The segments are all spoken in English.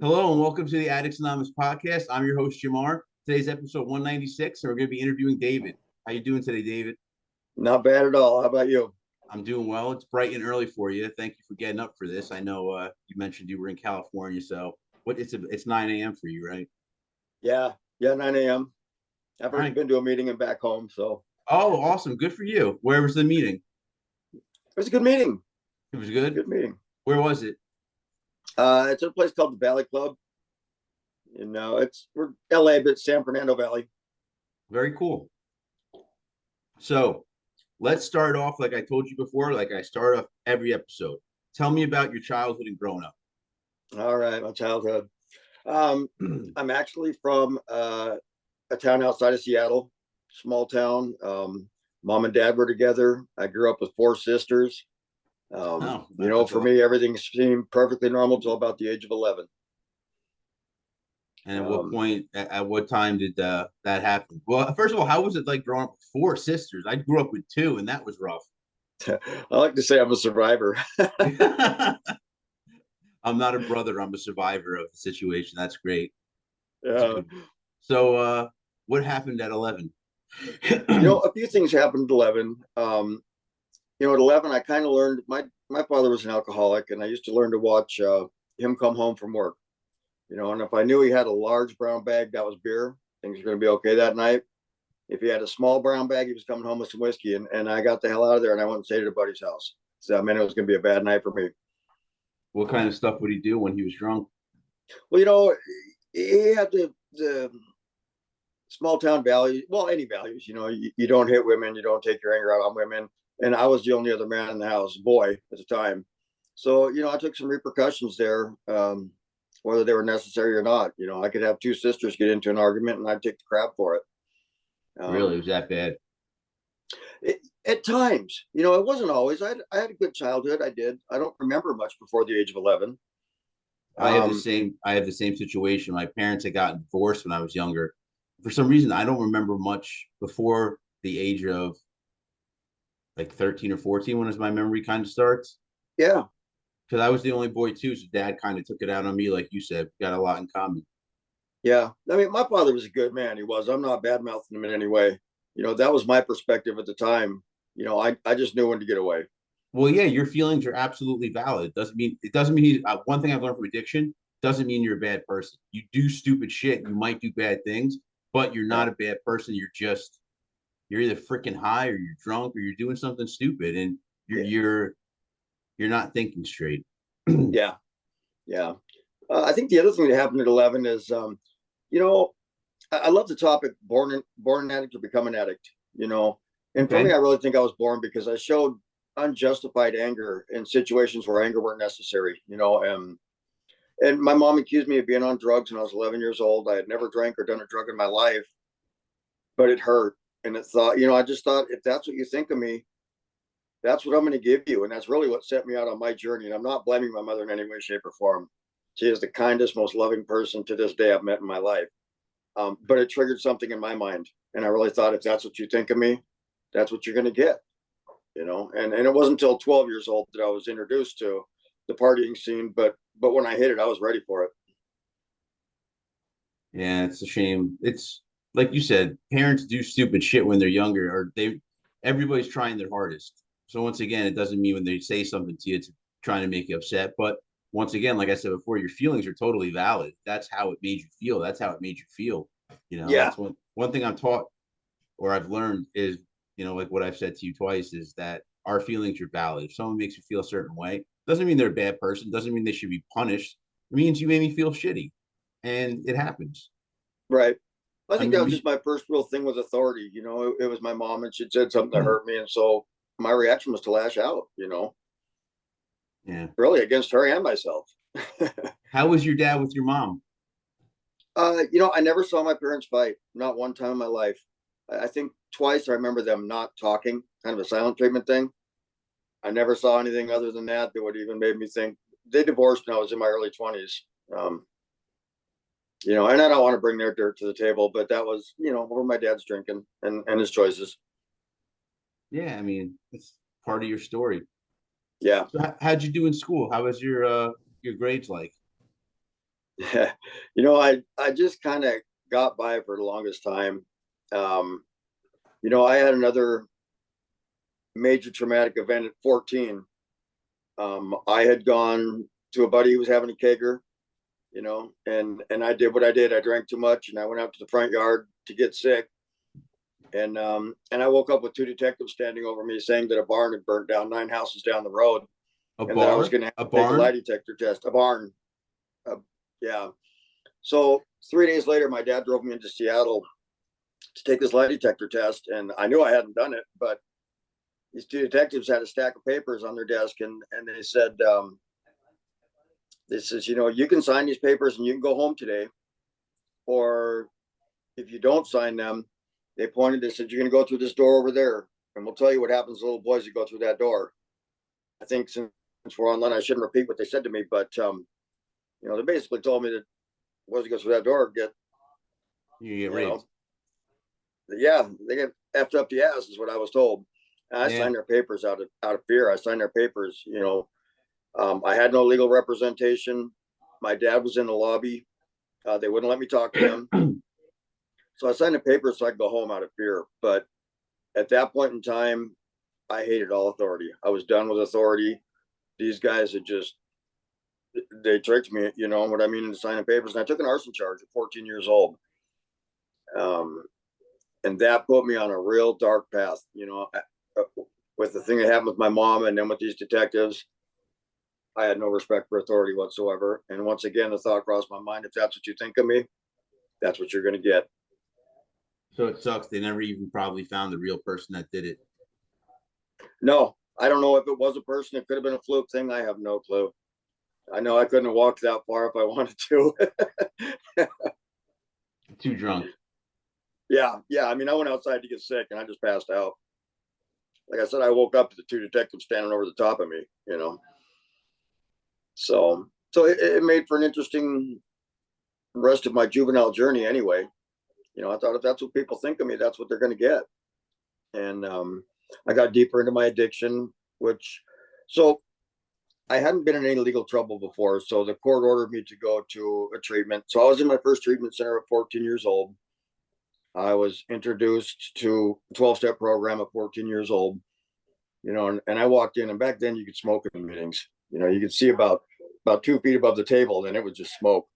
Hello and welcome to the Addicts Anonymous podcast. I'm your host, Jamar. Today's episode 196, and we're going to be interviewing David. How you doing today, David? Not bad at all. How about you? I'm doing well. It's bright and early for you. Thank you for getting up for this. I know you mentioned you were in California, so it's 9 a.m. for you, right? Yeah, 9 a.m. I've All already right. been to a meeting and back home, so Oh, awesome. Good for you. Where was the meeting? it was a good meeting. It was It was a good. good meeting. Where was it? It's at a place called the Valley Club. We're LA, but San Fernando Valley. Very cool. So let's start off like I told you before, like I start off every episode. Tell me about your childhood and growing up. All right, my childhood. I'm actually from a town outside of Seattle, small town. Mom and dad were together. I grew up with four sisters. Oh, that's For all. me, everything seemed perfectly normal till about the age of 11. And at what Um, point, at what time did that happen? Well, first of all, how was it like growing up with four sisters? I grew up with two, and that was rough. I like to say I'm a survivor. I'm not a brother. I'm a survivor of the situation. That's great. That's a uh, good one. So, what happened at 11? a few things happened at 11. At 11, I kind of learned my father was an alcoholic, and I used to learn to watch him come home from work. And if I knew he had a large brown bag, that was beer. Things were going to be okay that night. If he had a small brown bag, he was coming home with some whiskey, and I got the hell out of there, and I went and stayed at a buddy's house. So I mean, it was going to be a bad night for me. What kind of stuff would he do when he was drunk? Well, he had the small town values. Well, any values. You don't hit women, you don't take your anger out on women. And I was the only other man in the house, boy at the time. So I took some repercussions there, whether they were necessary or not. I could have two sisters get into an argument, and I'd take the crap for it. Really, Um, was that bad? at times, it wasn't always. I had a good childhood. I did. I don't remember much before the age of 11. I have the Um, same. I have the same situation. My parents had gotten divorced when I was younger. For some reason, I don't remember much before the age of like 13 or 14 when my memory kind of starts. yeah, Because I was the only boy too, so dad kind of took it out on me, like you said. We got a lot in common. yeah. I mean, my father was a good man. He was. I'm not bad mouthing him in any way. That was my perspective at the time. I just knew when to get away. Well, yeah, your feelings are absolutely valid. It doesn't mean one thing I've learned from addiction doesn't mean you're a bad person. You do stupid shit. You might do bad things, but you're Yeah, not a bad person. You're either freaking high or you're drunk or you're doing something stupid, and you're yeah, you're you're not thinking straight. yeah, yeah. I think the other thing that happened at 11 is, you know, I love the topic born an addict or become an addict. And for me, Okay. I really think I was born because I showed unjustified anger in situations where anger weren't necessary. And my mom accused me of being on drugs when I was 11 years old. I had never drank or done a drug in my life, but it hurt. And I just thought, if that's what you think of me, that's what I'm going to give you. And that's really what set me out on my journey. And I'm not blaming my mother in any way, shape, or form. She is the kindest, most loving person to this day I've met in my life. But it triggered something in my mind. And I really thought, if that's what you think of me, that's what you're going to get. And it wasn't until 12 years old that I was introduced to the partying scene. But when I hit it, I was ready for it. Yeah, it's a shame. It's like you said, parents do stupid shit when they're younger, or everybody's trying their hardest. So once again, it doesn't mean when they say something to you, it's trying to make you upset. But once again, like I said before, your feelings are totally valid. That's how it made you feel. That's how it made you feel. Yeah. That's one thing I'm taught or I've learned is, like what I've said to you twice, is that our feelings are valid. If someone makes you feel a certain way, doesn't mean they're a bad person, doesn't mean they should be punished. It means you made me feel shitty. And it happens. Right. I I think that mean, was just my first real thing with authority. It was my mom, and she'd said something that we hurt me. And so my reaction was to lash out, yeah. really against her and myself. How was your dad with your mom? I never saw my parents fight, not one time in my life. I think twice I remember them not talking, kind of a silent treatment thing. I never saw anything other than that would even made me think. They divorced when I was in my early 20s. And I don't want to bring their dirt to the table, but that was, where my dad's drinking and his choices. Yeah, I mean, it's part of your story. Yeah. So how'd you do in school? How was your grades like? I just kind of got by for the longest time. Um, I had another major traumatic event at 14. I had gone to a buddy who was having a kegger, and I did what I did. I drank too much, and I went out to the front yard to get sick. And I woke up with two detectives standing over me saying that a barn had burnt down 9 houses down the road, A and that I was bar? going to have A to take a lie barn? detector test. A barn. Yeah. So 3 days later, my dad drove me into Seattle to take this lie detector test, and I knew I hadn't done it, but these two detectives had a stack of papers on their desk, and they said, "This is, you can sign these papers and you can go home today, or if you don't sign them," they pointed. They said, "You're going to go through this door over there, and we'll tell you what happens to little boys who go through that door." I think since we're online, I shouldn't repeat what they said to me, but they basically told me that boys who go through that door get, You get you know, raped. yeah, they get effed up the ass is what I was told. And I Yeah. signed their papers out of fear. I signed their papers. I had no legal representation. My dad was in the lobby. They wouldn't let me talk to him, so I signed the papers so I could go home out of fear. But at that point in time, I hated all authority. I was done with authority. These guys had just they tricked me. You know what I mean? Into signing papers, and I took an arson charge at 14 years old. Um, and that put me on a real dark path. With the thing that happened with my mom, and then with these detectives, I had no respect for authority whatsoever. And once again, the thought crossed my mind: if that's what you think of me, that's what you're going to get. So it sucks. They never even probably found the real person that did it. No, I don't know if it was a person. It could have been a fluke thing. I have no clue. I know I couldn't have walked that far if I wanted to. Too drunk. Yeah, yeah. I mean, I went outside to get sick, and I just passed out. Like I said, I woke up to the two detectives standing over the top of me. So it made for an interesting rest of my juvenile journey. Anyway, I thought if that's what people think of me, that's what they're going to get. And I got deeper into my addiction, which so I hadn't been in any legal trouble before. So the court ordered me to go to a treatment. So I was in my first treatment center at 14 years old. I was introduced to a 12-step program at 14 years old, and I walked in, and back then you could smoke in meetings. You could see about 2 feet above the table, and it was just smoke.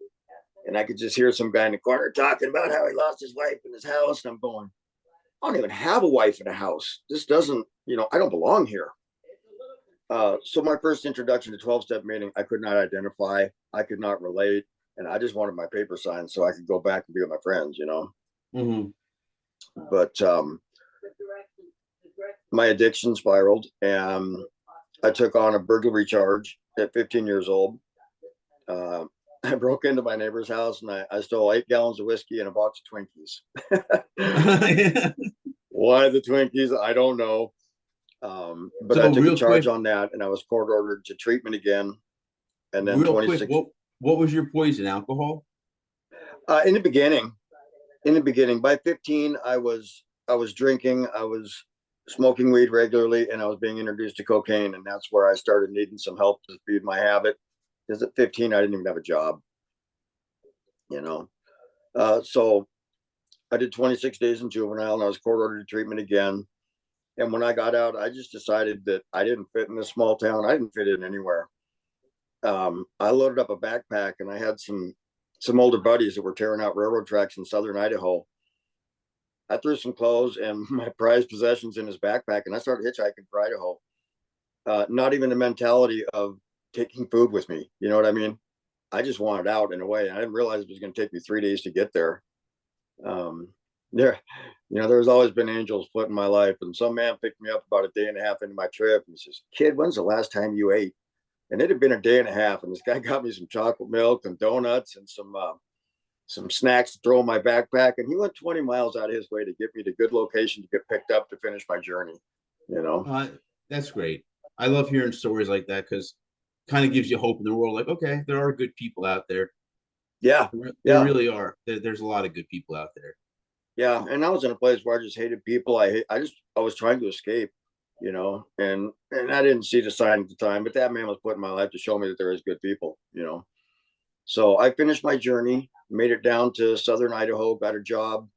And I could just hear some guy in the corner talking about how he lost his wife in his house. And I'm going, I don't even have a wife in a house. This doesn't, I don't belong here. So my first introduction to 12-step meeting, I could not identify. I could not relate. And I just wanted my paper signed so I could go back and be with my friends. Mm-hmm. But my addiction spiraled, and I took on a burglary charge at 15 years old. I broke into my neighbor's house, and I stole 8 gallons of whiskey and a box of Twinkies. Why the Twinkies? I don't know. But I So took a real charge quick, on that, and I was court ordered to treatment again. And then real quick, 26. what was your poison? Alcohol? In the beginning, by 15, I was drinking, I was smoking weed regularly, and I was being introduced to cocaine, and that's where I started needing some help to feed my habit. Because at 15, I didn't even have a job. You know, so I did 26 days in juvenile, and I was court ordered to treatment again. And when I got out, I just decided that I didn't fit in this small town. I didn't fit in anywhere. I loaded up a backpack, and I had some older buddies that were tearing out railroad tracks in southern Idaho. I threw some clothes and my prized possessions in his backpack, and I started hitchhiking for Idaho. Not even the mentality of taking food with me. You know what I mean? I just wanted out in a way. I didn't realize it was going to take me 3 days to get there. Um, there, there's always been angels foot in my life, and some man picked me up about a day and a half into my trip, and he says, "Kid, when's the last time you ate?" And it had been a day and a half, and this guy got me some chocolate milk and donuts and some snacks to throw in my backpack, and he went 20 miles out of his way to get me to good location to get picked up to finish my journey. You know, Uh, that's great. I love hearing stories like that because kind of gives you hope in the world. Like, okay, there are good people out there. yeah, There yeah, really are. There's a lot of good people out there. yeah. And I was in a place where I just hated people. I was trying to escape. And I didn't see the sign at the time, but that man was put in my life to show me that there is good people. So I finished my journey, made it down to southern Idaho, got a job.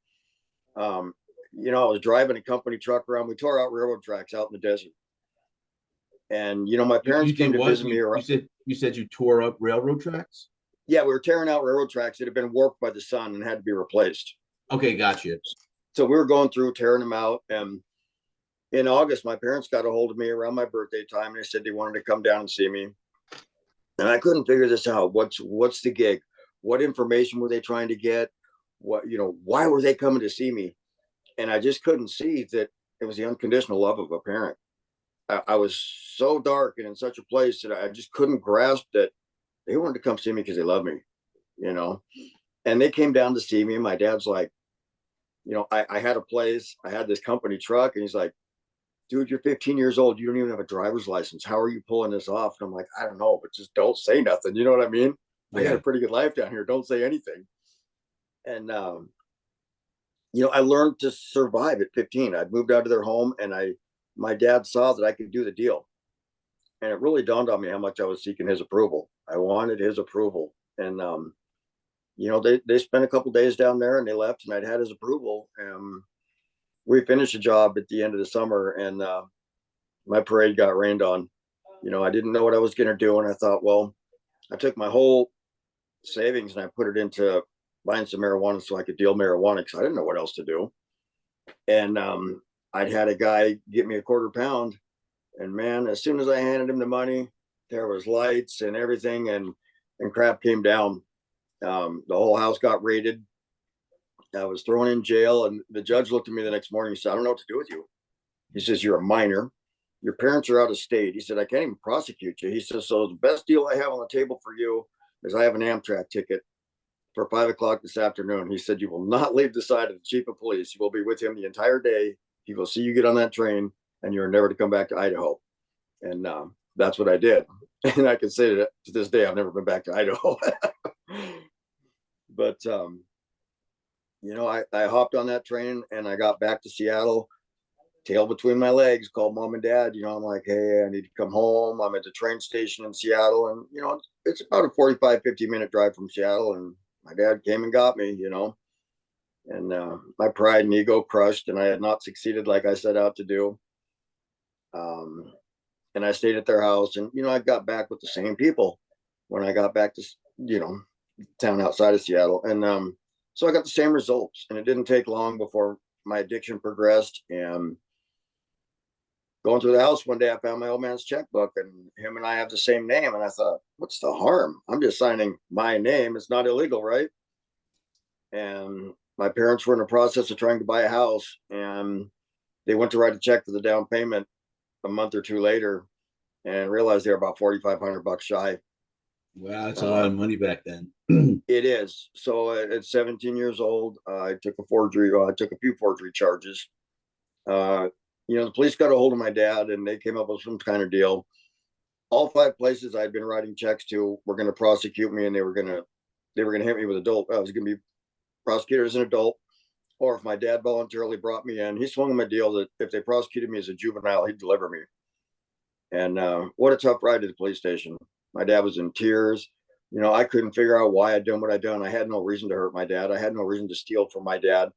Um, I was driving a company truck around. We tore out railroad tracks out in the desert. And my parents You came did to what? visit me around. You said you tore up railroad tracks? Yeah, we were tearing out railroad tracks that had been warped by the sun and had to be replaced. Okay, gotcha. So we were going through tearing them out. And in August, my parents got a hold of me around my birthday time, and they said they wanted to come down and see me. And I couldn't figure this out. What's the gig? What information were they trying to get? Why were they coming to see me? And I just couldn't see that it was the unconditional love of a parent. I was so dark and in such a place that I just couldn't grasp that they wanted to come see me because they love me, you know. And they came down to see me. And my dad's like, I had a place, I had this company truck, and he's like, dude, you're 15 years old. You don't even have a driver's license. How are you pulling this off? And I'm like, I don't know, but just don't say nothing. You know what I mean? I got Yeah. a pretty good life down here. Don't say anything. And, I learned to survive at 15. I'd moved out of their home, and my dad saw that I could do the deal. And it really dawned on me how much I was seeking his approval. I wanted his approval. And, they spent a couple days down there and they left, and I'd had his approval. We finished the job at the end of the summer, and my parade got rained on. I didn't know what I was going to do. And I thought, well, I took my whole savings and I put it into buying some marijuana so I could deal marijuana because I didn't know what else to do. And I'd had a guy get me a quarter pound. And man, as soon as I handed him the money, there was lights and everything, and crap came down. The whole house got raided. I was thrown in jail, and the judge looked at me the next morning and said, I don't know what to do with you. He says, you're a minor. Your parents are out of state. He said, I can't even prosecute you. He says, so the best deal I have on the table for you is I have an Amtrak ticket for 5 o'clock this afternoon. He said, you will not leave the side of the chief of police. You will be with him the entire day. He will see you get on that train, and you're never to come back to Idaho. And that's what I did. And I can say that to this day, I've never been back to Idaho. But, I hopped on that train and I got back to Seattle, tail between my legs, called mom and dad. I'm like, hey, I need to come home. I'm at the train station in Seattle. And, it's about a 45, 50-minute drive from Seattle. And my dad came and got me, and my pride and ego crushed, and I had not succeeded like I set out to do. And I stayed at their house, and, I got back with the same people when I got back to, town outside of Seattle. And so I got the same results, and it didn't take long before my addiction progressed. And going through the house one day, I found my old man's checkbook, and him and I have the same name. And I thought, what's the harm? I'm just signing my name. It's not illegal, right? And my parents were in the process of trying to buy a house, and they went to write a check for the down payment a month or two later and realized they were about $4,500 shy. Wow, that's a lot of money back then. It is. So at 17 years old, I took a few forgery charges. The police got a hold of my dad, and they came up with some kind of deal. All 5 places I'd been writing checks to were going to prosecute me, and they were going to hit me with adult. I was going to be prosecuted as an adult, or if my dad voluntarily brought me in, he swung him a deal that if they prosecuted me as a juvenile, he'd deliver me. And what a tough ride to the police station. My dad was in tears. I couldn't figure out why I'd done what I'd done. I had no reason to hurt my dad. I had no reason to steal from my dad.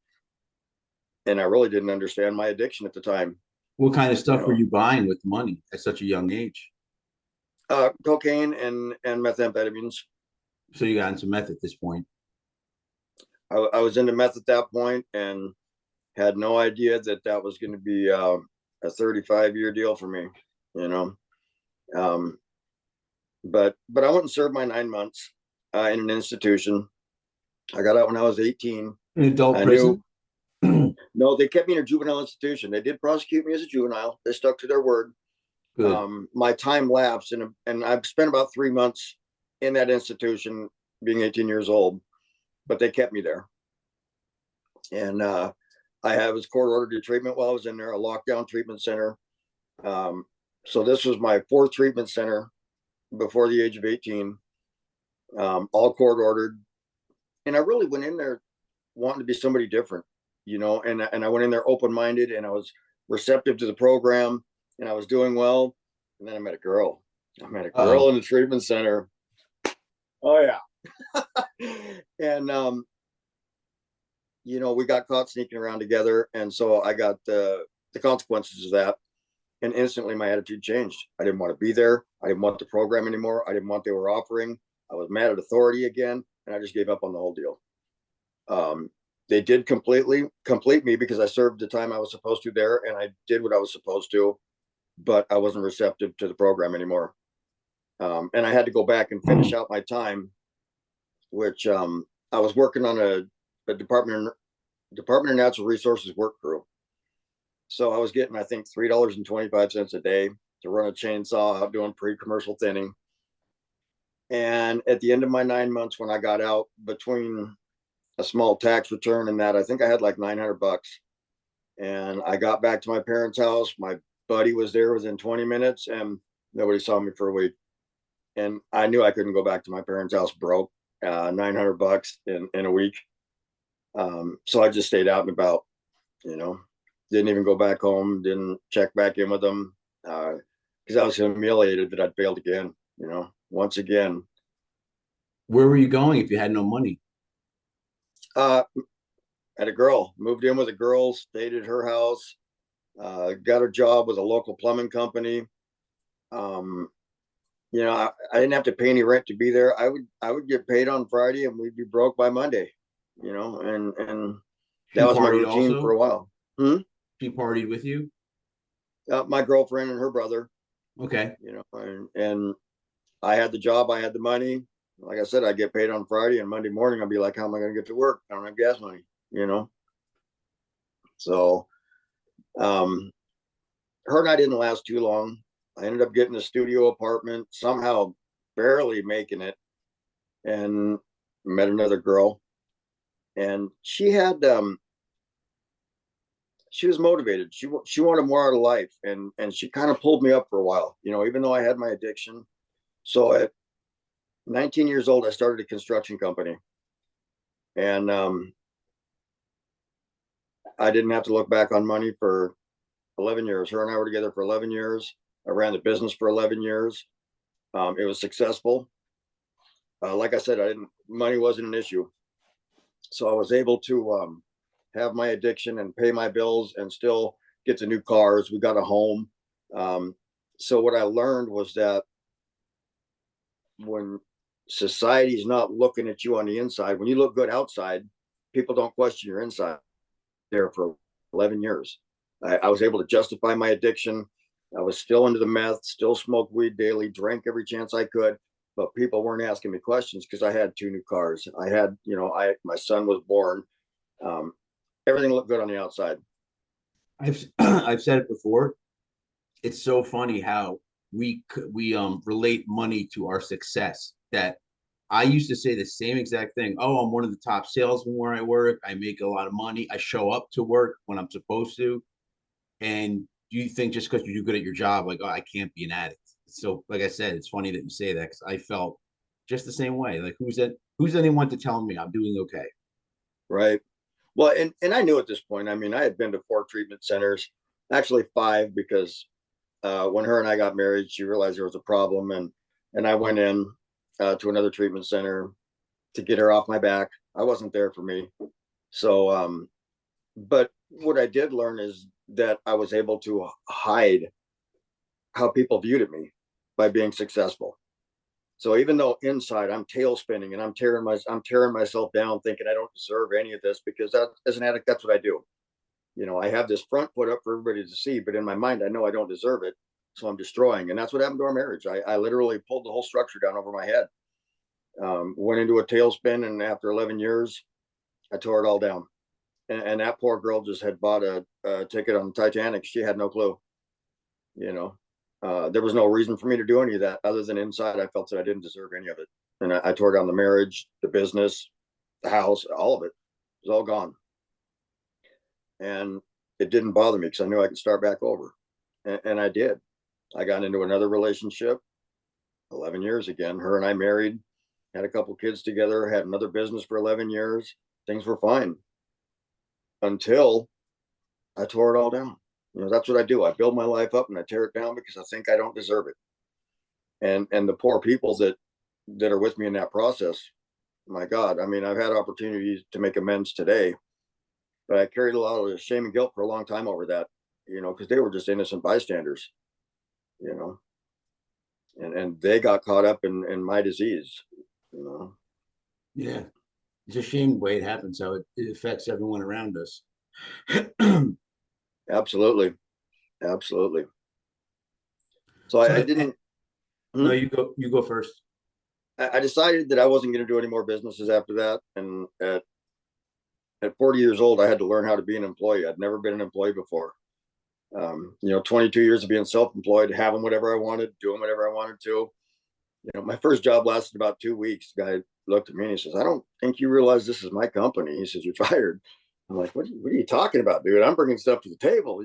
And I really didn't understand my addiction at the time. What kind of stuff were you buying with money at such a young age? Cocaine and methamphetamines. So you got into meth at this point. I was into meth at that point and had no idea that was going to be a 35-year deal for me, But I went and served my 9 months in an institution. I got out when I was 18. An adult prison? No, they kept me in a juvenile institution. They did prosecute me as a juvenile. They stuck to their word. Good. My time lapsed, and I've spent about 3 months in that institution, being 18 years old, but they kept me there. And I was court ordered to treatment while I was in there, a lockdown treatment center. So this was my 4th treatment center before the age of 18, all court ordered. And I really went in there wanting to be somebody different, and I went in there open-minded, and I was receptive to the program, and I was doing well. And then I met a girl. In the treatment center. Oh yeah. And we got caught sneaking around together, and so I got the consequences of that. And instantly my attitude changed. I didn't want to be there. I didn't want the program anymore. I didn't want what they were offering. I was mad at authority again, and I just gave up on the whole deal. They did completely complete me because I served the time I was supposed to there, and I did what I was supposed to, but I wasn't receptive to the program anymore. And I had to go back and finish out my time, which I was working on a Department of Natural Resources work crew. So I was getting, I think, $3.25 a day to run a chainsaw out doing pre-commercial thinning. And at the end of my 9 months, when I got out, between a small tax return and that, I think I had like $900. And I got back to my parents' house. My buddy was there within 20 minutes, and nobody saw me for a week. And I knew I couldn't go back to my parents' house broke, $900 in a week. So I just stayed out and about, didn't even go back home, didn't check back in with them, because I was humiliated that I'd failed again, once again. Where were you going if you had no money? Had a girl, moved in with a girl, stayed at her house, got a job with a local plumbing company. I didn't have to pay any rent to be there. I would get paid on Friday, and we'd be broke by Monday, and She that was my partied routine for also? a while. Hmm? She partied with you? My girlfriend and her brother, Okay. and I had the job, I had the money. Like I said, I get paid on Friday, and Monday morning I'd be like, how am I going to get to work? I don't have gas money, So, her and I didn't last too long. I ended up getting a studio apartment, somehow barely making it, and met another girl. And she was motivated. She wanted more out of life, and she kind of pulled me up for a while, even though I had my addiction. So at 19 years old, I started a construction company, and I didn't have to look back on money for 11 years. Her and I were together for 11 years. I ran the business for 11 years. It was successful. Like I said, money wasn't an issue. So I was able to have my addiction and pay my bills and still get the new cars. We got a home. So what I learned was that when society's not looking at you on the inside, when you look good outside, people don't question your inside. There for 11 years. I was able to justify my addiction. I was still into the meth, still smoked weed daily, drank every chance I could, but people weren't asking me questions because I had 2 new cars. I had, my son was born. Um, Everything looked good on the outside. I've said it before. It's so funny how we relate money to our success. That I used to say the same exact thing. Oh, I'm one of the top salesmen where I work. I make a lot of money. I show up to work when I'm supposed to. And you think just because you do good at your job, like, oh, I can't be an addict. So, like I said, it's funny that you say that because I felt just the same way. Like, who's anyone to tell me I'm doing okay? Right. Well, and I knew at this point, I mean, I had been to 4 treatment centers, actually 5, because when her and I got married, she realized there was a problem, and I went in to another treatment center to get her off my back. I wasn't there for me. So, but what I did learn is that I was able to hide how people viewed me by being successful. So even though inside I'm tail spinning and I'm tearing myself down, thinking I don't deserve any of this, because that, as an addict, that's what I do. I have this front foot up for everybody to see, but in my mind, I know I don't deserve it. So I'm destroying. And that's what happened to our marriage. I literally pulled the whole structure down over my head, went into a tailspin. And after 11 years, I tore it all down. And that poor girl just had bought a ticket on the Titanic. She had no clue, you know. There was no reason for me to do any of that other than inside I felt that I didn't deserve any of it. And I tore down the marriage, the business, the house, all of it. It was all gone. And it didn't bother me because I knew I could start back over. And I did. I got into another relationship, 11 years again. Her and I married, had a couple kids together, had another business for 11 years. Things were fine until I tore it all down. That's what I do. I build my life up and I tear it down because I think I don't deserve it. And the poor people that are with me in that process, my God, I mean, I've had opportunities to make amends today, but I carried a lot of shame and guilt for a long time over that, because they were just innocent bystanders, you know, and they got caught up in my disease, you know. Yeah. It's a shame the way it happens, how it affects everyone around us. Absolutely. Absolutely. So So I didn't, no, hmm? you go first. I decided that I wasn't going to do any more businesses after that. And at 40 years old, I had to learn how to be an employee. I'd never been an employee before. 22 years of being self-employed, having whatever I wanted, doing whatever I wanted to. My first job lasted about 2 weeks. The guy looked at me and he says, "I don't think you realize this is my company." He says, "You're fired." I'm like, what are you talking about, dude? I'm bringing stuff to the table,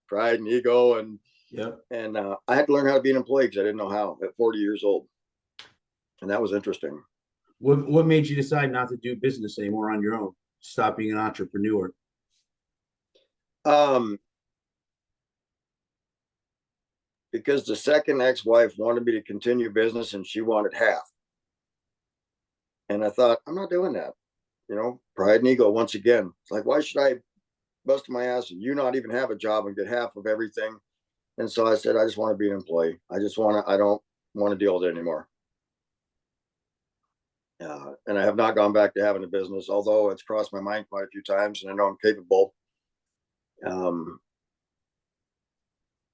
pride and ego. Yep. And I had to learn how to be an employee because I didn't know how at 40 years old. And that was interesting. What made you decide not to do business anymore on your own? Stop being an entrepreneur. Um, because the second ex-wife wanted me to continue business and she wanted half. And I thought, I'm not doing that. Pride and ego once again. It's like, why should I bust my ass and you not even have a job and get half of everything? And so I said, I just want to be an employee. I don't want to deal with it anymore. And I have not gone back to having a business, although it's crossed my mind quite a few times and I know I'm capable. Um,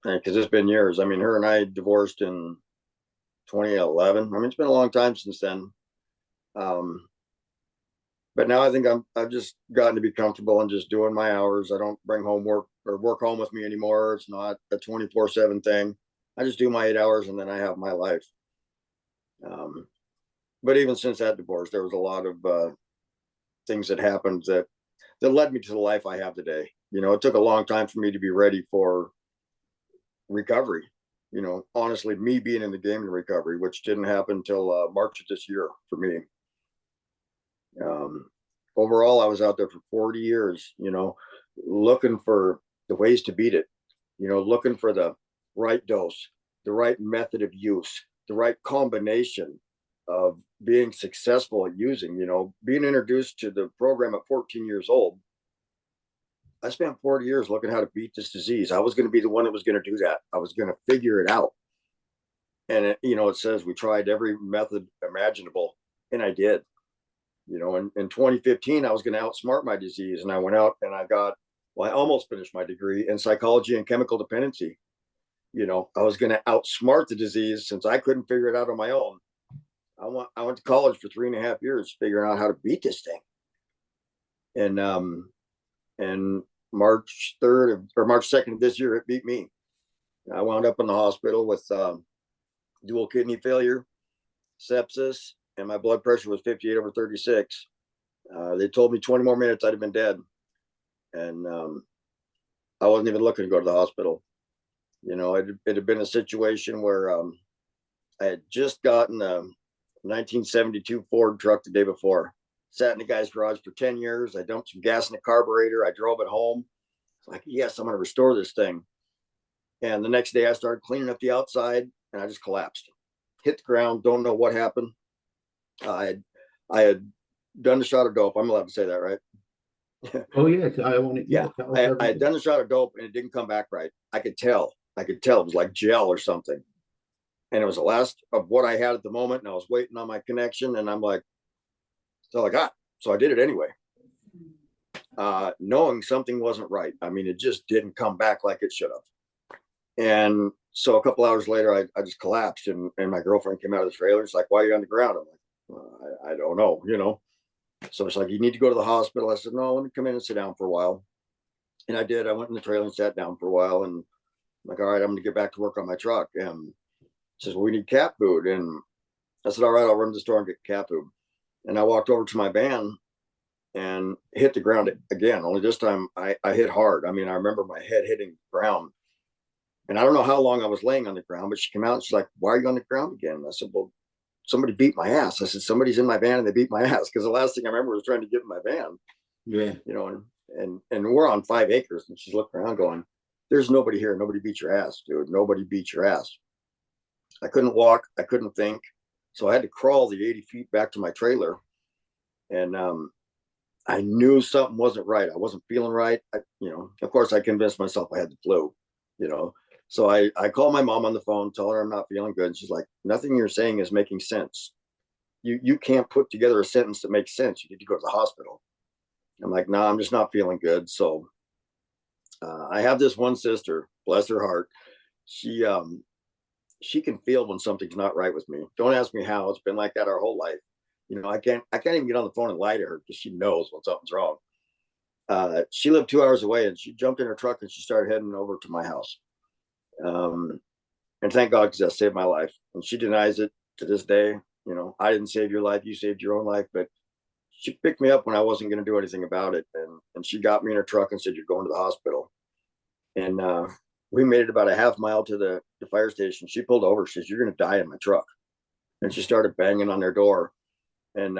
because it's been years. I mean, her and I divorced in 2011. I mean, it's been a long time since then. Um, but now I think I've just gotten to be comfortable and just doing my hours. I don't bring home work or work home with me anymore. It's not a 24/7 thing. I just do my 8 hours and then I have my life. Um, but even since that divorce, there was a lot of things that happened that led me to the life I have today. It took a long time for me to be ready for recovery. Honestly, me being in the game in recovery, which didn't happen until March of this year for me. Um, Overall, I was out there for 40 years, looking for the ways to beat it, looking for the right dose, the right method of use, the right combination of being successful at using, being introduced to the program at 14 years old. I spent 40 years looking how to beat this disease. I was going to be the one that was going to do that. I was going to figure it out. And it says we tried every method imaginable, and I did. In 2015, I was going to outsmart my disease, and I went out and I almost finished my degree in psychology and chemical dependency. I was going to outsmart the disease since I couldn't figure it out on my own. I went to college for 3.5 years figuring out how to beat this thing. And March 3rd or March 2nd of this year, it beat me. I wound up in the hospital with dual kidney failure, sepsis, and my blood pressure was 58/36. They told me 20 more minutes I'd have been dead. And I wasn't even looking to go to the hospital. It had been a situation where I had just gotten a 1972 Ford truck the day before. Sat in the guy's garage for 10 years. I dumped some gas in the carburetor. I drove it home. It's like, yes, I'm going to restore this thing. And the next day I started cleaning up the outside and I just collapsed. Hit the ground. Don't know what happened. I had done a shot of dope. I'm allowed to say that, right? Oh yeah, I want to. Yeah, Yeah. tell us I had everything. done a shot of dope and it didn't come back right. I could tell. It was like gel or something. And it was the last of what I had at the moment. And I was waiting on my connection. And I'm like, that's all I got. So I did it anyway. Knowing something wasn't right. I mean, it just didn't come back like it should have. And so a couple hours later, I just collapsed, and my girlfriend came out of the trailer. It's like, "Why are you on the ground?" I'm like, I don't know. So it's like, "You need to go to the hospital." I said, "No, let me come in and sit down for a while." And I did. I went in the trailer and sat down for a while, and I'm like, "All right, I'm going to get back to work on my truck." And says, "Well, we need cat food." And I said, "All right, I'll run to the store and get cat food." And I walked over to my van and hit the ground again. Only this time I hit hard. I mean, I remember my head hitting the ground. And I don't know how long I was laying on the ground, but she came out and she's like, "Why are you on the ground again?" And I said, "Well, somebody beat my ass." I said, "Somebody's in my van and they beat my ass." Because the last thing I remember was trying to get in my van, Yeah. and we're on 5 acres. And she's looking around going, "There's nobody here. Nobody beat your ass, dude. Nobody beat your ass." I couldn't walk. I couldn't think. So I had to crawl the 80 feet back to my trailer. And I knew something wasn't right. I wasn't feeling right. Of course, I convinced myself I had the flu, you know. So I called my mom on the phone, tell her I'm not feeling good. And she's like, nothing you're saying is making sense. You can't put together a sentence that makes sense. You need to go to the hospital. I'm like, no, I'm just not feeling good. So I have this one sister, bless her heart. She she can feel when something's not right with me. Don't ask me how. It's been like that our whole life. I can't even get on the phone and lie to her because she knows when something's wrong. She lived 2 hours away, and she jumped in her truck and she started heading over to my house. Um, and thank God, because that saved my life. And she denies it to this day. I didn't save your life; you saved your own life. But she picked me up when I wasn't going to do anything about it, and she got me in her truck and said, "You're going to the hospital." And we made it about a half mile to the fire station. She pulled over. She says, "You're going to die in my truck." And she started banging on their door. And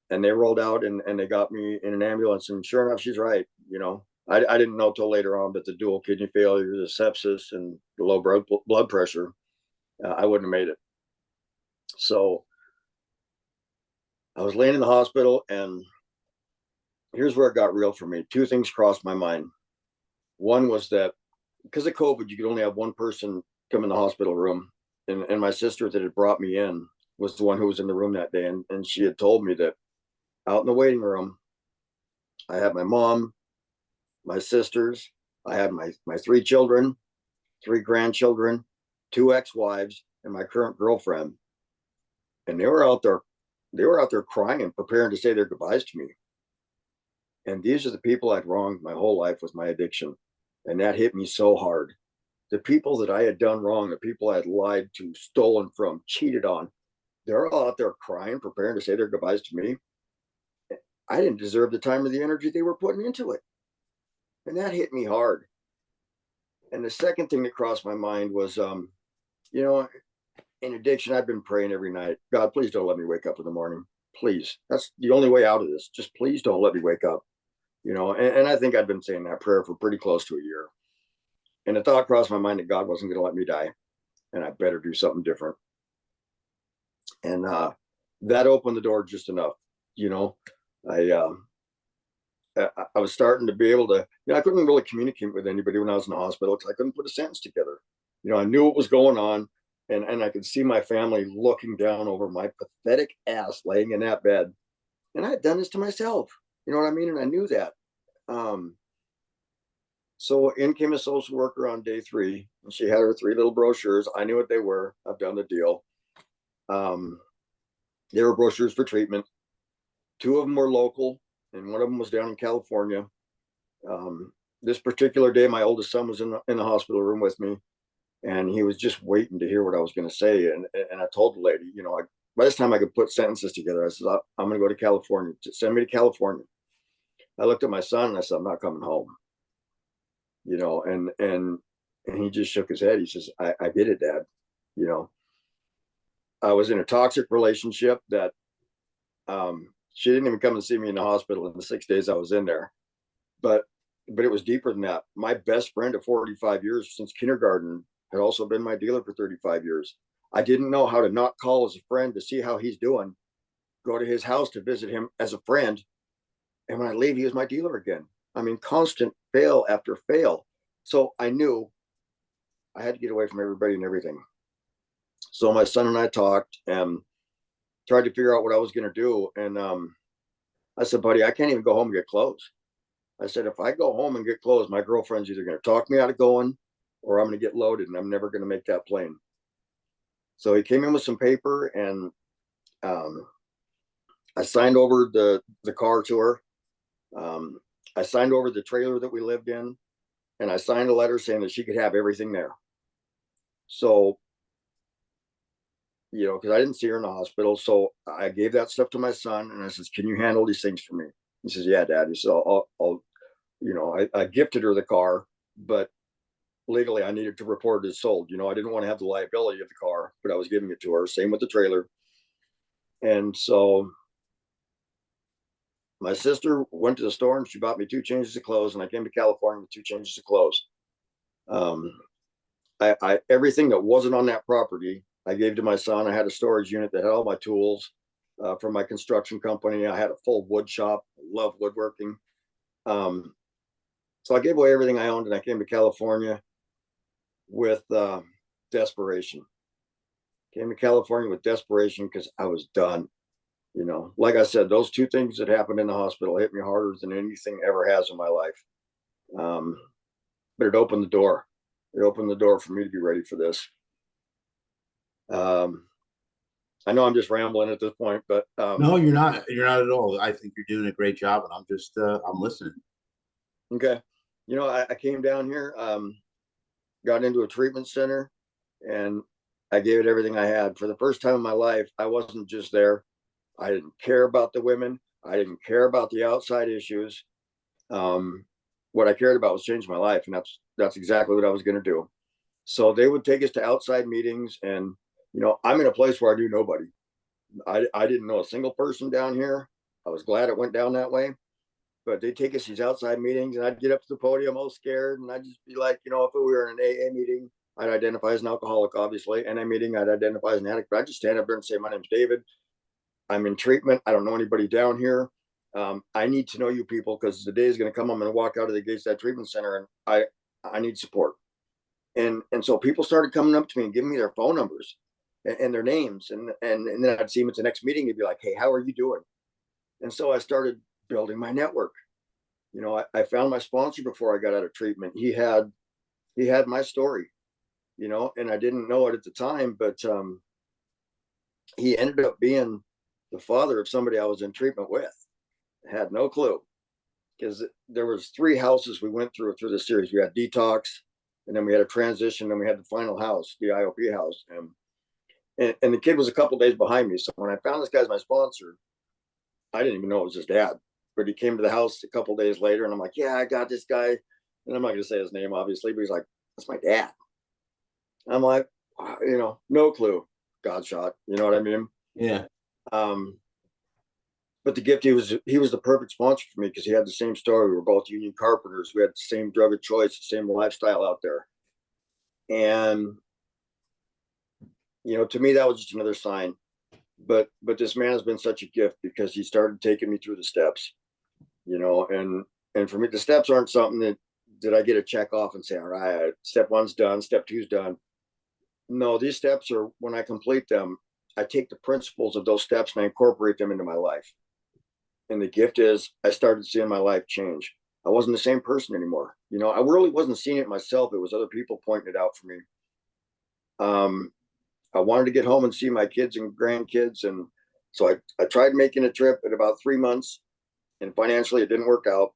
they rolled out, and they got me in an ambulance. And sure enough, she's right. I didn't know till later on, but the dual kidney failure, the sepsis, and the low blood pressure, I wouldn't have made it. So I was laying in the hospital, and here's where it got real for me. Two things crossed my mind. One was that because of COVID, you could only have one person come in the hospital room. And my sister that had brought me in was the one who was in the room that day. And she had told me that out in the waiting room, I had my mom, my sisters, I had my three children, three grandchildren, two ex-wives, and my current girlfriend. And they were out there crying, preparing to say their goodbyes to me. And these are the people I'd wronged my whole life with my addiction. And that hit me so hard. The people that I had done wrong, the people I had lied to, stolen from, cheated on, they're all out there crying, preparing to say their goodbyes to me. I didn't deserve the time or the energy they were putting into it. And that hit me hard. And the second thing that crossed my mind was, you know, in addiction, I've been praying every night. God, please don't let me wake up in the morning. Please. That's the only way out of this. Just please don't let me wake up. And I think I'd been saying that prayer for pretty close to a year. And the thought crossed my mind that God wasn't going to let me die, and I better do something different. And that opened the door just enough. You know, I I was starting to be able to. I couldn't really communicate with anybody when I was in the hospital because I couldn't put a sentence together. I knew what was going on, and I could see my family looking down over my pathetic ass laying in that bed, and I had done this to myself. You know what I mean? And I knew that. Um, so in came a social worker on day 3, and she had her 3 little brochures. I knew what they were. I've done the deal. Um, they were brochures for treatment. 2 of them were local, and one of them was down in California. This particular day, my oldest son was in the hospital room with me, and he was just waiting to hear what I was going to say. And I told the lady, by this time I could put sentences together. I said, I'm going to go to California. Send me to California. I looked at my son and I said, I'm not coming home. And he just shook his head. He says, I get it, Dad. I was in a toxic relationship that she didn't even come and see me in the hospital in the 6 days I was in there. But it was deeper than that. My best friend of 45 years since kindergarten had also been my dealer for 35 years. I didn't know how to not call as a friend to see how he's doing, go to his house to visit him as a friend. And when I leave, he was my dealer again. I mean, constant fail after fail. So I knew I had to get away from everybody and everything. So my son and I talked and tried to figure out what I was going to do. And I said, buddy, I can't even go home and get clothes. I said, if I go home and get clothes, my girlfriend's either going to talk me out of going or I'm going to get loaded and I'm never going to make that plane. So he came in with some paper, and I signed over the car to her. I signed over the trailer that we lived in, and I signed a letter saying that she could have everything there. So, because I didn't see her in the hospital. So I gave that stuff to my son, and I says, can you handle these things for me? He says, yeah, Dad. He said, I'll I gifted her the car, but legally I needed to report it as sold. I didn't want to have the liability of the car, but I was giving it to her. Same with the trailer. And so my sister went to the store and she bought me 2 changes of clothes, and I came to California with 2 changes of clothes. I everything that wasn't on that property, I gave to my son. I had a storage unit that had all my tools. for my construction company. I had a full wood shop, love woodworking. So I gave away everything I owned, and I came to California with desperation. Came to California with desperation because I was done. You know, like I said, those two things that happened in the hospital hit me harder than anything ever has in my life. But it opened the door. It opened the door for me to be ready for this. I know I'm just rambling at this point, but No, you're not. You're not at all. I think you're doing a great job, and I'm just I'm listening. okay. You know, I came down here, got into a treatment center, and I gave it everything I had. For the first time in my life, I wasn't just there. I didn't care about the women. I didn't care about the outside issues. What I cared about was changing my life, and that's exactly what I was going to do. So they would take us to outside meetings, and you know, I'm in a place where I knew nobody. I didn't know a single person down here. I was glad it went down that way. But they take us these outside meetings, and I'd get up to the podium all scared, and I'd just be like, you know, if we were in an AA meeting, I'd identify as an alcoholic, obviously. NA meeting, I'd identify as an addict. But I'd just stand up there and say, "My name's David. I'm in treatment. I don't know anybody down here. I need to know you people because the day is going to come. I'm going to walk out of the gates of that treatment center, and I need support." And so people started coming up to me and giving me their phone numbers and their names, and then I'd see them at the next meeting. They'd be like, "Hey, how are you doing?" And so I started building my network. You know, I found my sponsor before I got out of treatment. He had my story, you know, and I didn't know it at the time, but he ended up being the father of somebody I was in treatment with. I had no clue because there was 3 houses we went through the series. We had detox, and then we had a transition, and we had the final house, the IOP house, and the kid was a couple days behind me. So when I found this guy as my sponsor, I didn't even know it was his dad. But he came to the house a couple days later, and I'm like, "Yeah, I got this guy," and I'm not going to say his name, obviously, but he's like, "That's my dad." I'm like, wow, you know, no clue. God shot, you know what I mean? Yeah. Um, but the gift, he was the perfect sponsor for me because he had the same story. We were both union carpenters. We had the same drug of choice, the same lifestyle out there. And you know, to me, that was just another sign. But this man has been such a gift because he started taking me through the steps, you know, and for me, the steps aren't something that I get a check off and say, all right, step 1's done, step 2's done. No, these steps are, when I complete them, I take the principles of those steps and I incorporate them into my life. And the gift is I started seeing my life change. I wasn't the same person anymore. You know, I really wasn't seeing it myself. It was other people pointing it out for me. I wanted to get home and see my kids and grandkids. And so I tried making a trip at about 3 months, and financially it didn't work out.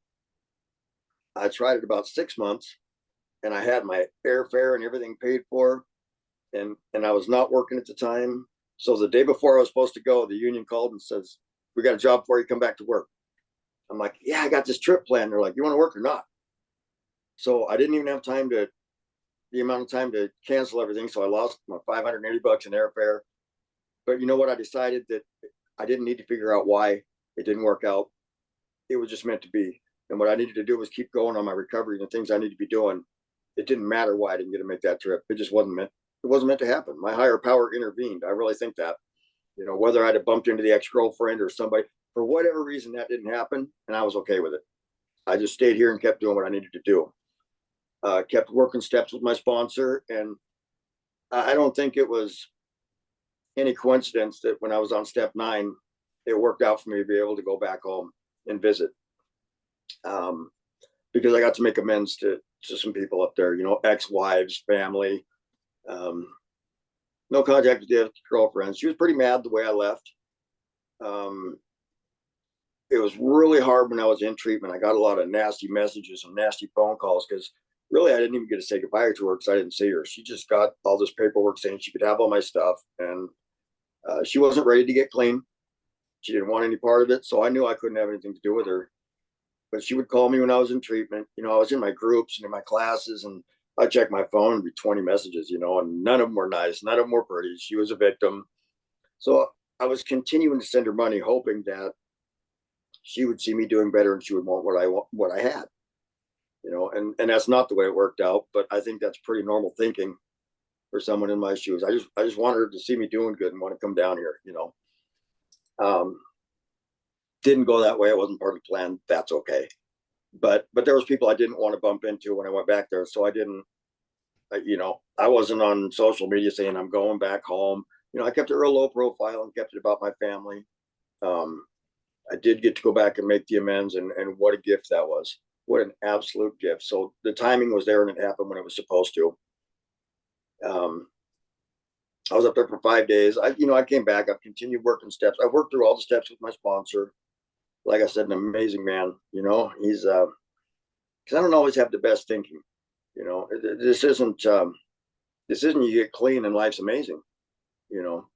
I tried it about 6 months, and I had my airfare and everything paid for, and I was not working at the time. So the day before I was supposed to go, the union called and says, "We got a job for you. Come back to work." I'm like, "Yeah, I got this trip planned." They're like, "You want to work or not?" So I didn't even have the amount of time to cancel everything. So I lost my $580 in airfare. But you know what? I decided that I didn't need to figure out why it didn't work out. It was just meant to be. And what I needed to do was keep going on my recovery and the things I need to be doing. It didn't matter why I didn't get to make that trip. It just wasn't meant. It wasn't meant to happen. My higher power intervened. I really think that. You know, whether I'd have bumped into the ex-girlfriend or somebody, for whatever reason, that didn't happen, and I was okay with it. I just stayed here and kept doing what I needed to do. Kept working steps with my sponsor, and I don't think it was any coincidence that when I was on step 9, it worked out for me to be able to go back home and visit, because I got to make amends to some people up there, you know, ex-wives, family. No contact with the girlfriend. She was pretty mad the way I left. It was really hard when I was in treatment. I got a lot of nasty messages and nasty phone calls because really I didn't even get to say goodbye to her because I didn't see her. She just got all this paperwork saying she could have all my stuff, and she wasn't ready to get clean. She didn't want any part of it, so I knew I couldn't have anything to do with her. But she would call me when I was in treatment. You know, I was in my groups and in my classes, and I checked my phone and be 20 messages, you know, and none of them were nice, none of them were pretty. She was a victim. So I was continuing to send her money, hoping that she would see me doing better and she would want what I had, you know, and that's not the way it worked out. But I think that's pretty normal thinking for someone in my shoes. I just wanted her to see me doing good and want to come down here, you know. Um, didn't go that way. It wasn't part of the plan. That's okay. But there was people I didn't want to bump into when I went back there. So I didn't, I wasn't on social media saying I'm going back home. I kept a real low profile and kept it about my family. Um, I did get to go back and make the amends, and what a gift that was. What an absolute gift. So the timing was there and it happened when it was supposed to. Um, I was up there for 5 days. I came back. I've continued working steps. I worked through all the steps with my sponsor. Like I said, an amazing man. He's because I don't always have the best thinking. This isn't you get clean and life's amazing. You know,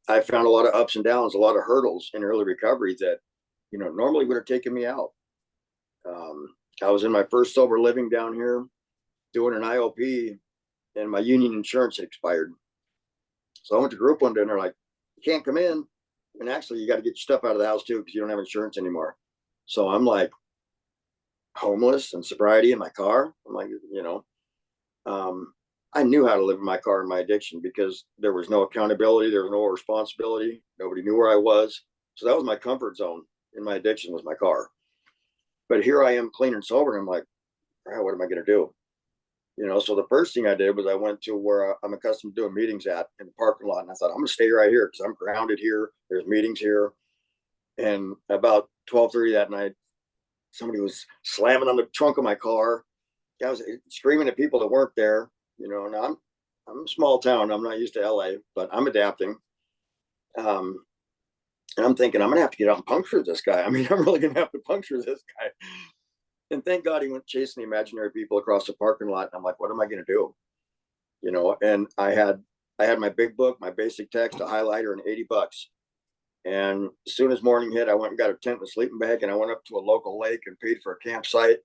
I found a lot of ups and downs, a lot of hurdles in early recovery that normally would have taken me out. I was in my first sober living down here doing an IOP, and my union insurance had expired. So I went to group one day and they're like, you can't come in. And actually, you got to get your stuff out of the house too because you don't have insurance anymore. So I'm like homeless and sobriety in my car. I'm like, I knew how to live in my car in my addiction because there was no accountability. There was no responsibility. Nobody knew where I was. So that was my comfort zone in my addiction was my car. But here I am clean and sober. And I'm like, all right, what am I going to do? So the first thing I did was I went to where I'm accustomed to doing meetings at in the parking lot. And I thought, I'm going to stay right here because I'm grounded here. There's meetings here. And about 12:30 that night, somebody was slamming on the trunk of my car. I was screaming at people that weren't there. And I'm a small town. I'm not used to LA, but I'm adapting. And I'm thinking, I'm going to have to get out and puncture this guy. I mean, I'm really going to have to puncture this guy. And thank God he went chasing the imaginary people across the parking lot. And I'm like, what am I going to do? And I had my big book, my basic text, a highlighter, and $80. And as soon as morning hit, I went and got a tent and a sleeping bag, and I went up to a local lake and paid for a campsite.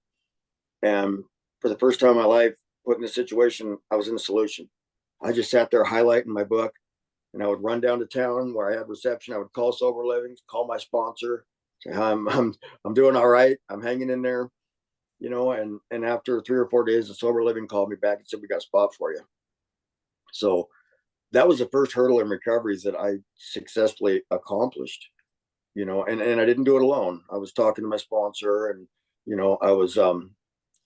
And for the first time in my life, put in a situation, I was in a solution. I just sat there highlighting my book, and I would run down to town where I had reception. I would call Sober Livings, call my sponsor, say, I'm doing all right. I'm hanging in there, and after 3 or 4 days, the Sober Living called me back and said, we got a spot for you. So that was the first hurdle in recovery that I successfully accomplished, and I didn't do it alone. I was talking to my sponsor, and,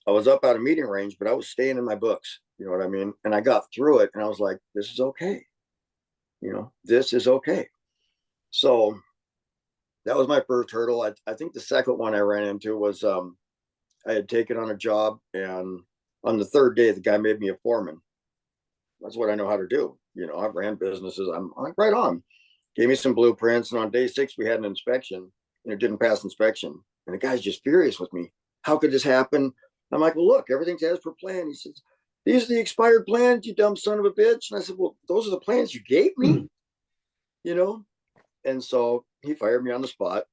I was up out of meeting range, but I was staying in my books, you know what I mean? And I got through it and I was like, this is okay. This is okay. So that was my first hurdle. I think the second one I ran into was, I had taken on a job, and on the third day, the guy made me a foreman. That's what I know how to do. I've ran businesses. I'm like, right on. Gave me some blueprints. And on day 6, we had an inspection, and it didn't pass inspection. And the guy's just furious with me. How could this happen? I'm like, well, look, everything's as per plan. He says, these are the expired plans, you dumb son of a bitch. And I said, well, those are the plans you gave me, And so he fired me on the spot.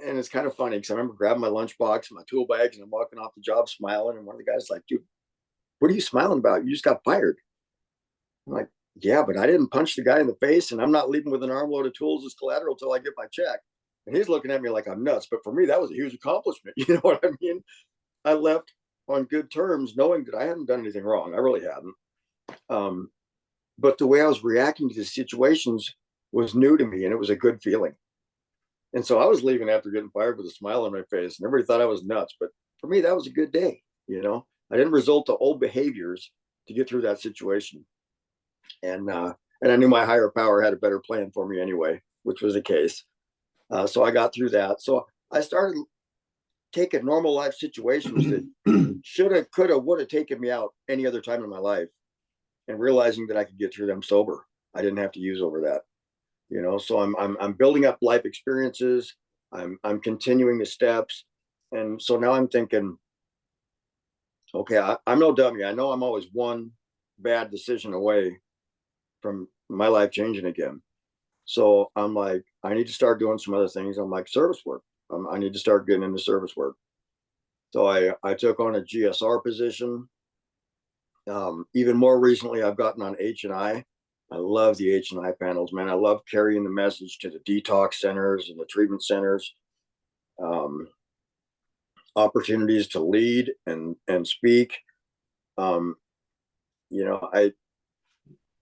And it's kind of funny because I remember grabbing my lunchbox and my tool bags, and I'm walking off the job smiling. And one of the guys like, dude, what are you smiling about? You just got fired. I'm like, yeah, but I didn't punch the guy in the face, and I'm not leaving with an armload of tools as collateral till I get my check. And he's looking at me like I'm nuts. But for me, that was a huge accomplishment. You know what I mean? I left on good terms, knowing that I hadn't done anything wrong. I really hadn't. But the way I was reacting to the situations was new to me, and it was a good feeling. And so I was leaving after getting fired with a smile on my face, and everybody thought I was nuts. But for me, that was a good day. I didn't resort to old behaviors to get through that situation. And I knew my higher power had a better plan for me anyway, which was the case. So I got through that. So I started taking normal life situations that should have, could have, would have taken me out any other time in my life, and realizing that I could get through them sober. I didn't have to use over that. So I'm building up life experiences. I'm continuing the steps. And so now I'm thinking, okay, I'm no dummy. I know I'm always one bad decision away from my life changing again. So I'm like, I need to start doing some other things. I'm like, service work. I need to start getting into service work. So I took on a GSR position. Even more recently, I've gotten on H&I. I love the H&I panels, man. I love carrying the message to the detox centers and the treatment centers. Opportunities to lead and speak.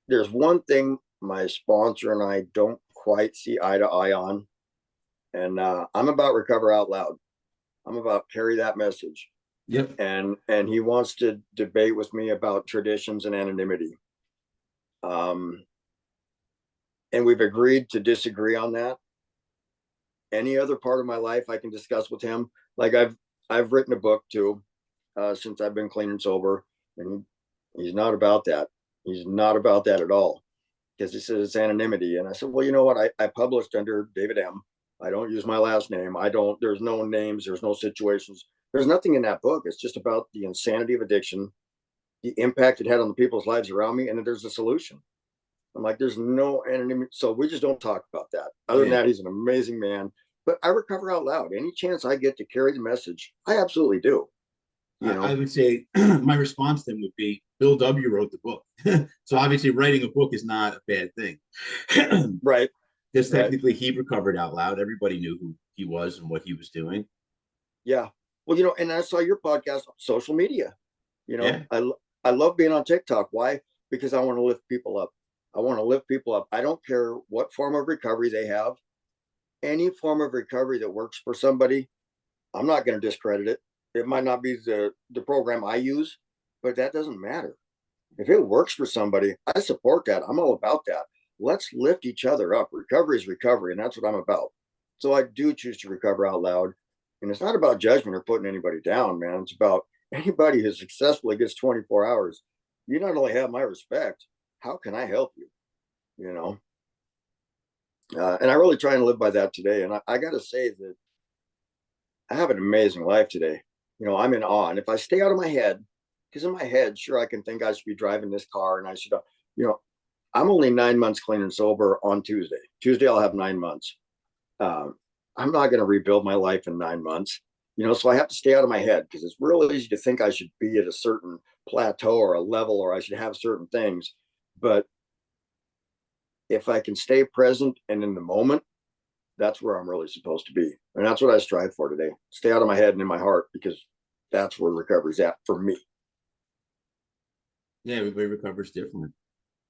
There's one thing my sponsor and I don't quite see eye to eye on. And I'm about recover out loud. I'm about carry that message. Yep. And he wants to debate with me about traditions and anonymity. And we've agreed to disagree on that. Any other part of my life I can discuss with him. Like I've written a book too, since I've been clean and sober, and he's not about that. He's not about that at all, because he says it's anonymity. And I said, well, you know what? I published under David M. I don't use my last name. There's no names. There's no situations. There's nothing in that book. It's just about the insanity of addiction, the impact it had on the people's lives around me, and that there's a solution. I'm like, there's no anonymity. So we just don't talk about that. Other than that, he's an amazing man. But I recover out loud. Any chance I get to carry the message, I absolutely do. I would say my response to him would be Bill W. wrote the book. So obviously writing a book is not a bad thing. Right. Because technically he recovered out loud. Everybody knew who he was and what he was doing. Yeah. Well, and I saw your podcast on social media. I love being on TikTok. Why? Because I want to lift people up. I want to lift people up. I don't care what form of recovery they have. Any form of recovery that works for somebody, I'm not going to discredit it. It might not be the program I use, but that doesn't matter. If it works for somebody, I support that. I'm all about that. Let's lift each other up. Recovery is recovery, and that's what I'm about. So I do choose to recover out loud. And it's not about judgment or putting anybody down, man. It's about anybody who successfully gets 24 hours. You not only have my respect, how can I help you? And I really try and live by that today. And I got to say that I have an amazing life today. I'm in awe. And if I stay out of my head, because in my head, sure, I can think I should be driving this car and I should, I'm only 9 months clean and sober on Tuesday. Tuesday, I'll have 9 months. I'm not going to rebuild my life in 9 months, so I have to stay out of my head, because it's real easy to think I should be at a certain plateau or a level, or I should have certain things. But if I can stay present and in the moment, that's where I'm really supposed to be. And that's what I strive for today. Stay out of my head and in my heart, because that's where recovery's at for me. Yeah, everybody recovers differently.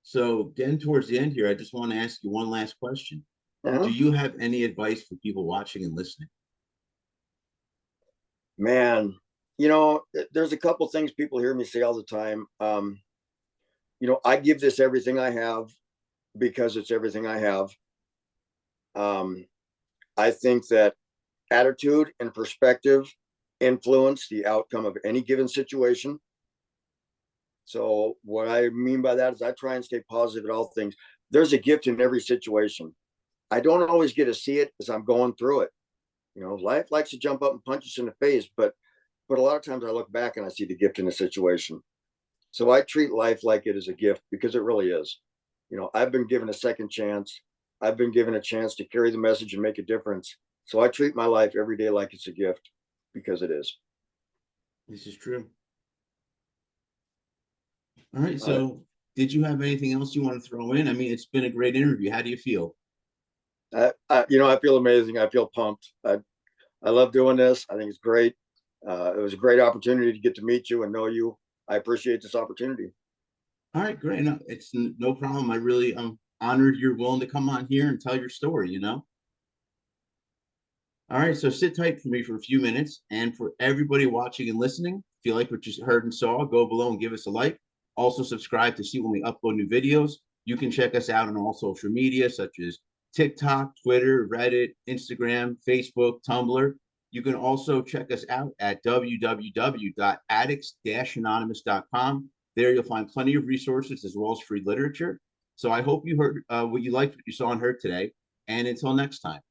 So getting towards the end here, I just want to ask you one last question. Do you have any advice for people watching and listening? Man, there's a couple things people hear me say all the time. I give this everything I have because it's everything I have. I think that attitude and perspective influence the outcome of any given situation. So what I mean by that is I try and stay positive at all things. There's a gift in every situation. I don't always get to see it as I'm going through it. Life likes to jump up and punch us in the face, but a lot of times I look back and I see the gift in the situation. So I treat life like it is a gift, because it really is. I've been given a second chance. I've been given a chance to carry the message and make a difference. So I treat my life every day like it's a gift, because it is. This is true. All right. So did you have anything else you want to throw in? I mean, it's been a great interview. How do you feel? I feel amazing. I feel pumped. I love doing this. I think it's great. It was a great opportunity to get to meet you and know you. I appreciate this opportunity. All right, great. No, it's no problem. I really am honored you're willing to come on here and tell your story, All right, so sit tight for me for a few minutes. And for everybody watching and listening, if you like what you heard and saw, go below and give us a like. Also subscribe to see when we upload new videos. You can check us out on all social media, such as TikTok, Twitter, Reddit, Instagram, Facebook, Tumblr. You can also check us out at www.addicts-anonymous.com. There you'll find plenty of resources as well as free literature. So I hope you heard what you liked, what you saw and heard today. And until next time.